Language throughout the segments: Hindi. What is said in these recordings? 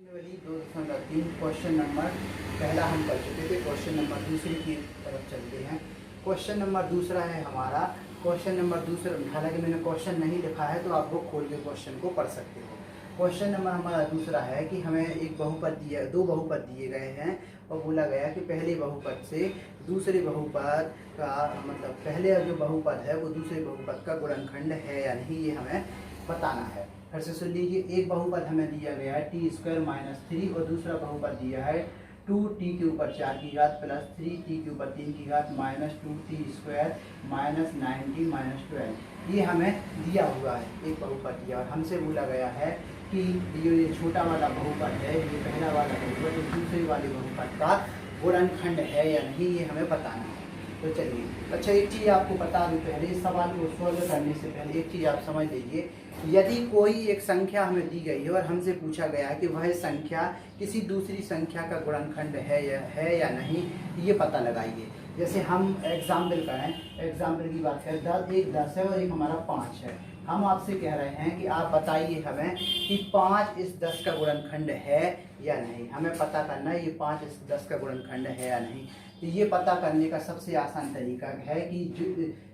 वाली 2.3 क्वेश्चन नंबर पहला हम कर चुके थे। क्वेश्चन नंबर दूसरे की तरफ चलते हैं। क्वेश्चन नंबर दूसरा है हमारा। क्वेश्चन नंबर दूसरा, हालांकि मैंने क्वेश्चन नहीं लिखा है तो आप बुक खोल के क्वेश्चन को पढ़ सकते हो। क्वेश्चन नंबर हमारा दूसरा है कि हमें एक बहुपद दिया, दो बहुपद दिए गए हैं और बोला गया कि पहले बहुपद से दूसरे बहुपद का मतलब पहले जो बहुपद है वो दूसरे बहुपद का गुणनखंड है या नहीं, ये हमें बताना है। फिर से सुन लीजिए, एक बहुपद हमें दिया गया है t² - 3 और दूसरा बहुपद दिया है 2t के ऊपर 4 की घात प्लस 3t के ऊपर 3 की घात माइनस 2t² - 90 - 12। ये हमें दिया हुआ है, एक बहुपद दिया और हमसे बोला गया है कि ये छोटा वाला बहुपद है, ये पहला वाला बहुपद दूसरे वाले बहुपद का गुणनखंड है या नहीं, ये हमें बताना है। तो चलिए, अच्छा एक चीज़ आपको बता दूं, पहले इस सवाल को सॉल्व करने से पहले एक चीज़ आप समझ लीजिए। यदि कोई एक संख्या हमें दी गई है और हमसे पूछा गया है कि वह संख्या किसी दूसरी संख्या का गुणनखंड है या नहीं, ये पता लगाइए। जैसे हम एग्जाम्पल करें, एग्जाम्पल की बात करें, 10 है और एक हमारा 5 है। हम आपसे कह रहे हैं कि आप बताइए हमें कि 5 इस 10 का गुणनखंड है या नहीं। हमें पता करना है ये 5 इस 10 का गुणनखंड है या नहीं। तो ये पता करने का सबसे आसान तरीका है कि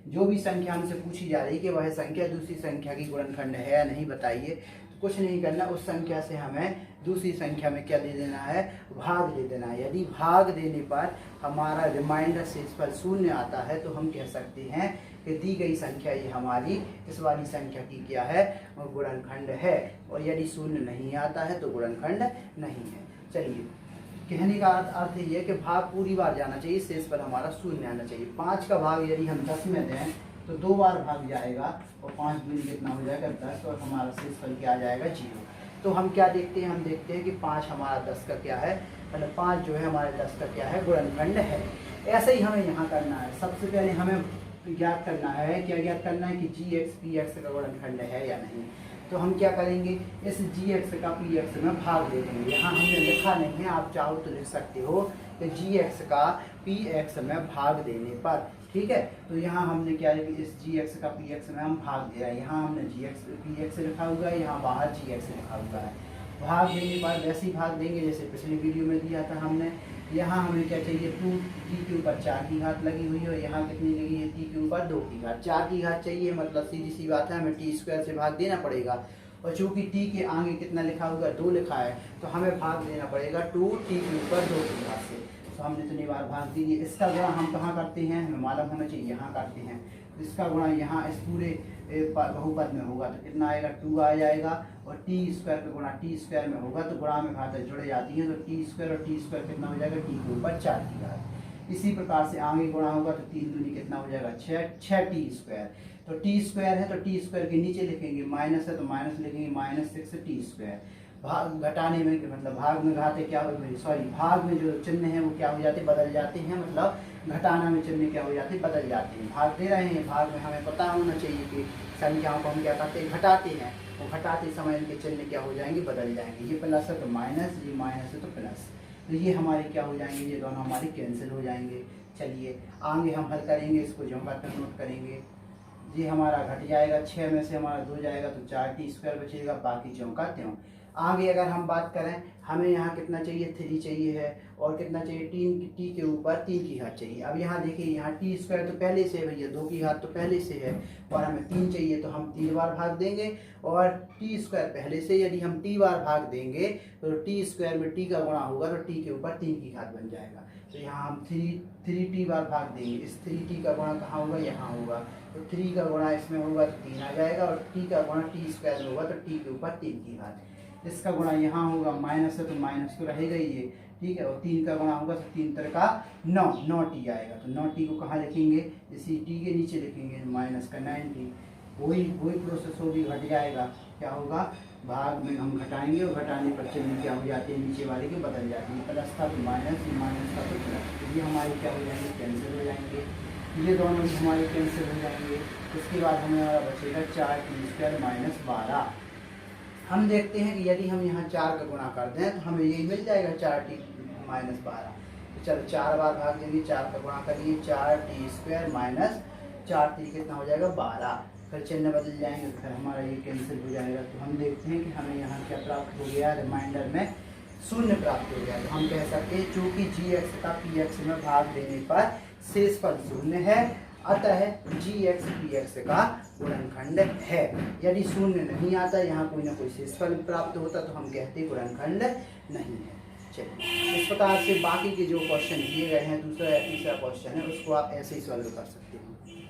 जो भी संख्या हमसे पूछी जा रही है कि वह संख्या दूसरी संख्या की गुणनखंड है या नहीं, बताइए। तो कुछ नहीं करना, उस संख्या से हमें दूसरी संख्या में क्या दे देना है, भाग दे देना है। यदि भाग देने पर हमारा रिमाइंडर शेषफल 0 आता है तो हम कह सकते हैं कि दी गई संख्या ये हमारी इस वाली संख्या की क्या है, गुणनखंड है। और यदि 0 नहीं आता है तो गुणनखंड नहीं है। चलिए, कहने का अर्थ ये है कि भाग पूरी बार जाना चाहिए, शेष पर हमारा 0 आना चाहिए। 5 का भाग यदि हम 10 में दें तो 2 बार भाग जाएगा और 5 दूनी कितना हो जाएगा 10 और हमारा शेषफल क्या आ जाएगा 0। तो हम क्या देखते हैं, हम देखते हैं कि 5 हमारा 10 का क्या है, मतलब 5 जो है हमारे 10 का क्या है, गुणनखंड है। ऐसे ही हमें यहाँ करना है। सबसे पहले हमें ज्ञात करना है, क्या ज्ञात करना है कि gx px का गुणनखंड है या नहीं। तो हम क्या करेंगे, इस gx का px में भाग दे देंगे। यहाँ हमने लिखा नहीं है, आप चाहो तो लिख सकते हो कि gx का px में भाग देने पर, ठीक है। तो यहाँ हमने क्या है कि इस gx का px में हम भाग दे रहे हैं। यहाँ हमने gx px लिखा हुआ है, यहाँ बाहर gx लिखा हुआ है। भाग देने पर वैसे ही भाग देंगे जैसे पिछली वीडियो में दिया था हमने। यहाँ हमें क्या चाहिए, 2t के ऊपर 4 की घात लगी हुई है और यहाँ कितनी लगी है, t के ऊपर 2 की घात। 4 की घात चाहिए, मतलब सीधी सी बात है, हमें t² से भाग देना पड़ेगा। और चूंकि t के आगे कितना लिखा हुआ, 2 लिखा है, तो हमें भाग देना पड़ेगा 2t के ऊपर 2 की घात से। तो हमने इतनी बार भाग दी। इसका गुणा हम कहाँ करते हैं, हमें मालूम होना चाहिए, यहाँ करते हैं। इसका गुणा यहाँ इस पूरे बहुपद में होगा तो कितना आएगा, 2 आ जाएगा। और t² का गुणा t² में होगा तो गुणा में घातें जुड़ जाती हैं, तो t² और t² कितना हो जाएगा, t के ऊपर 4 की घात। इसी प्रकार से आगे गुणा होगा तो 3 दूनी कितना हो जाएगा 6t²। तो t² है तो t² के नीचे लिखेंगे, माइनस है तो माइनस लिखेंगे, -6t²। भाग घटाने में मतलब भाग में घाते क्या हो, सॉरी भाग में जो चिन्ह है वो क्या हो जाते, बदल जाते हैं। मतलब घटाना में चिन्ह क्या हो जाते, बदल जाते हैं। भाग दे रहे हैं, भाग में हमें पता होना चाहिए कि संख्याओं को हम क्या करते हैं, घटाते हैं। और घटाते समय इनके चिन्ह क्या हो जाएंगे, बदल जाएंगे। ये प्लस है तो माइनस, ये माइनस है तो प्लस। तो ये हमारे क्या हो जाएंगे, ये दोनों हमारे कैंसिल हो जाएंगे। चलिए आगे हम हल करेंगे, इसको जो हम नोट करेंगे। ये हमारा घट जाएगा, 6 में से हमारा 2 जाएगा तो 4t² बचेगा, बाकी ज्यों का त्यों। आगे अगर हम बात करें, हमें यहाँ कितना चाहिए, 3 चाहिए है और कितना चाहिए, t के ऊपर 3 की घात चाहिए। अब यहाँ देखिए, यहाँ t² तो पहले से है भैया, 2 की घात तो पहले से है और हमें 3 चाहिए, तो हम 3 बार भाग देंगे। और t² पहले से, यदि हम t बार भाग देंगे तो t² में t का गुणा होगा तो t के ऊपर 3 की घात बन जाएगा। तो यहाँ हम 3t बार भाग देंगे। इस 3t का गुणा कहाँ होगा, यहाँ होगा। तो 3 का गुणा इसमें होगा तो 3 आ जाएगा और t का गुणा t² में होगा तो t के ऊपर 3 की घात। इसका गुणा यहाँ होगा, माइनस है तो माइनस तो रहेगा ही ये, ठीक है। और 3 का गुणा होगा तो 3 3 का 9t आएगा। तो 9t को कहाँ लिखेंगे, इसी t के नीचे लिखेंगे, माइनस का 9t। वही प्रोसेस होगी, घट जाएगा, क्या होगा, भाग में हम घटाएंगे और घटाने पर चिन्ह क्या हो जाते हैं, नीचे वाले के बदल जाते हैं। प्लस था तो माइनस, ये माइनस था तो प्लस। तो ये हमारे क्या हो जाएंगे, कैंसिल हो जाएंगे। ये दोनों भी हमारे कैंसिल हो जाएंगे। उसके बाद हमारा बचेगा 4t² - 12। हम देखते हैं कि यदि हम यहाँ 4 का गुणा कर दें तो हमें यही मिल जाएगा 4t - 12। तो चलो 4 बार भाग देंगे, 4 का गुणा करिए, 4t² - 4t कितना हो जाएगा 12। फिर चिन्ह बदल जाएंगे, फिर हमारा ये कैंसिल हो जाएगा। तो हम देखते हैं कि हमें यहाँ क्या प्राप्त हो गया, रिमाइंडर में शून्य प्राप्त हो गया, तो हम कह सकते हैं चूंकि जी एक्स का पी एक्स में भाग देने पर शेषफल शून्य है, अतः जी एक्स पी एक्स का गुणनखंड है। यदि शून्य नहीं आता, यहाँ कोई ना कोई शेषफल प्राप्त होता, तो हम कहते गुणनखंड नहीं है। चलिए, इस प्रकार से बाकी के जो क्वेश्चन दिए गए हैं, दूसरा या तीसरा क्वेश्चन है, उसको आप ऐसे ही सॉल्व कर सकते हो।